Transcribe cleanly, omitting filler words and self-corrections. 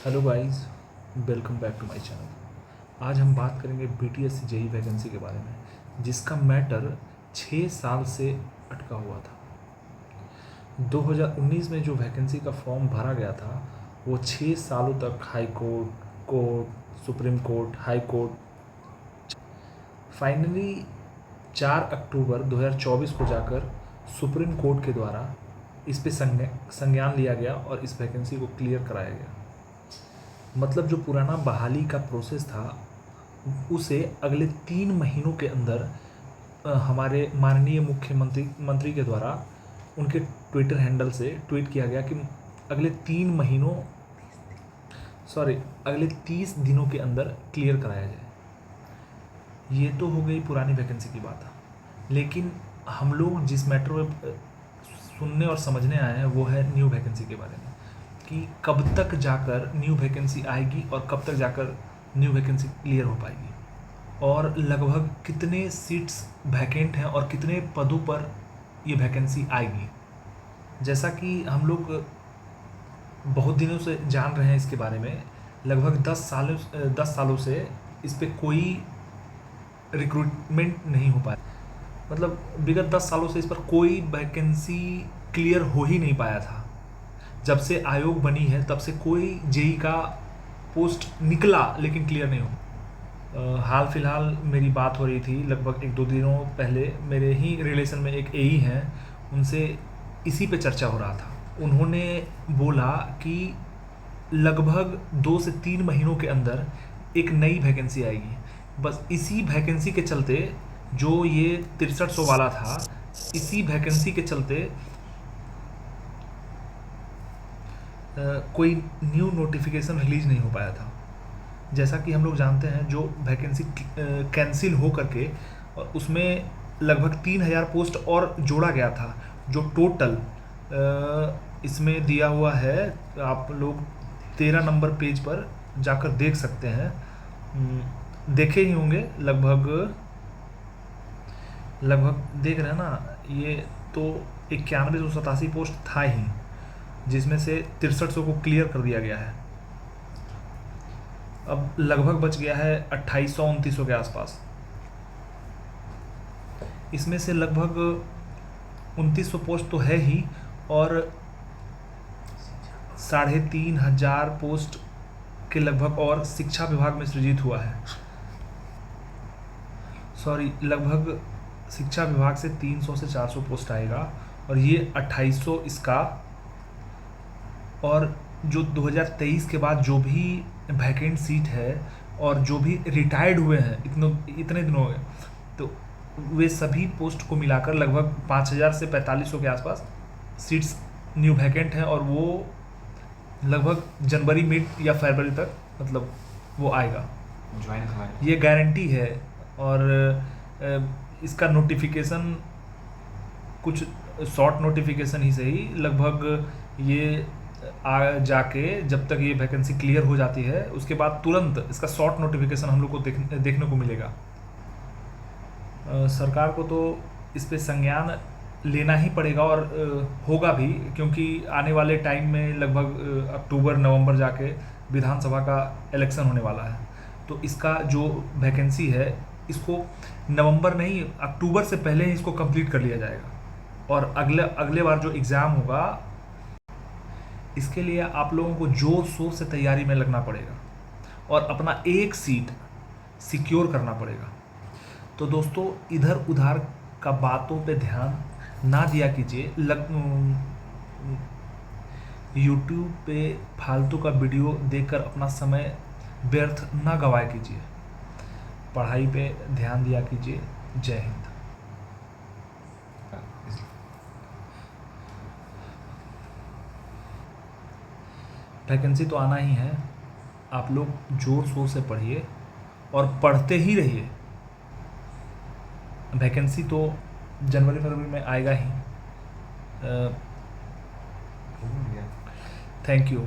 Hello guys, welcome back to my channel. आज हम बात करेंगे बीटीएस जेई वैकेंसी के बारे में, जिसका मैटर 6 साल से अटका हुआ था। 2019 में जो वैकेंसी का फॉर्म भरा गया था वो 6 सालों तक high court, supreme court, high court. Finally 4 अक्टूबर 2024 को जाकर सुप्रीम कोर्ट के द्वारा इस पे संज्ञान लिया गया और इस वैकेंसी को क्लियर कराया गया। मतलब जो पुराना बहाली का प्रोसेस था उसे अगले 3 महीनों के अंदर हमारे माननीय मुख्यमंत्री के द्वारा उनके ट्विटर हैंडल से ट्वीट किया गया कि अगले 30 दिनों के अंदर क्लियर कराया जाए। ये तो हो गई पुरानी वैकेंसी की बात, लेकिन हम लोग जिस मैटर में सुनने और समझने आए हैं वो है न्यू वैकेंसी के बारे में, कि कब तक जाकर न्यू वैकेंसी आएगी और कब तक जाकर न्यू वैकेंसी क्लियर हो पाएगी, और लगभग कितने सीट्स वैकेंट हैं और कितने पदों पर ये वैकेंसी आएगी। जैसा कि हम लोग बहुत दिनों से जान रहे हैं इसके बारे में, लगभग 10 सालों से इस पर कोई रिक्रूटमेंट नहीं हो पाया। मतलब विगत 10 सालों से इस पर कोई वैकेंसी क्लियर हो ही नहीं पाया था। जब से आयोग बनी है तब से कोई जेई का पोस्ट निकला लेकिन क्लियर नहीं हो। हाल फिलहाल मेरी बात हो रही थी लगभग 1-2 दिनों पहले, मेरे ही रिलेशन में एक एई हैं, उनसे इसी पे चर्चा हो रहा था। उन्होंने बोला कि लगभग 2 से 3 महीनों के अंदर एक नई वैकेंसी आएगी। बस इसी वैकेंसी के चलते, जो ये 6300 वाला था, इसी वैकेंसी के चलते कोई न्यू नोटिफिकेशन रिलीज़ नहीं हो पाया था। जैसा कि हम लोग जानते हैं, जो वैकेंसी कैंसिल हो करके और उसमें लगभग 3000 पोस्ट और जोड़ा गया था, जो टोटल इसमें दिया हुआ है। आप लोग 13 नंबर पेज पर जाकर देख सकते हैं, देखे ही होंगे लगभग देख रहे हैं ना। ये तो 9187 पोस्ट था ही, जिसमें से 6300 को क्लियर कर दिया गया है। अब लगभग बच गया है 2800-2900 के आसपास। इसमें से लगभग 2900 पोस्ट तो है ही, और 3500 पोस्ट के लगभग और शिक्षा विभाग में सृजित हुआ है। लगभग शिक्षा विभाग से 300 से 400 पोस्ट आएगा, और ये 2800 इसका। और जो 2023 के बाद जो भी वैकेंट सीट है और जो भी रिटायर्ड हुए हैं इतने दिन हो गए, तो वे सभी पोस्ट को मिलाकर लगभग 5000 से 4500 के आसपास सीट्स न्यू वैकेंट हैं, और वो लगभग जनवरी मिड या फरवरी तक मतलब वो आएगा, ये गारंटी है। और इसका नोटिफिकेशन कुछ शॉर्ट नोटिफिकेशन ही सही, लगभग ये जाके जब तक ये वैकेंसी क्लियर हो जाती है उसके बाद तुरंत इसका शॉर्ट नोटिफिकेशन हम लोग को देखने को मिलेगा। सरकार को तो इस पे संज्ञान लेना ही पड़ेगा, और होगा भी, क्योंकि आने वाले टाइम में लगभग अक्टूबर-नवंबर जाके विधानसभा का इलेक्शन होने वाला है। तो इसका जो वैकेंसी है इसको नवंबर नहीं, अक्टूबर से पहले ही इसको कंप्लीट कर लिया जाएगा, और अगले बार जो एग्ज़ाम होगा इसके लिए आप लोगों को जोर शोर से तैयारी में लगना पड़ेगा और अपना एक सीट सिक्योर करना पड़ेगा। तो दोस्तों, इधर उधर का बातों पे ध्यान ना दिया कीजिए। यूट्यूब पे फालतू का वीडियो देखकर अपना समय व्यर्थ ना गवाया कीजिए। पढ़ाई पे ध्यान दिया कीजिए। जय हिंद। वैकेंसी तो आना ही है, आप लोग जोर शोर से पढ़िए और पढ़ते ही रहिए। वैकेंसी तो जनवरी-फरवरी में आएगा ही। Thank you.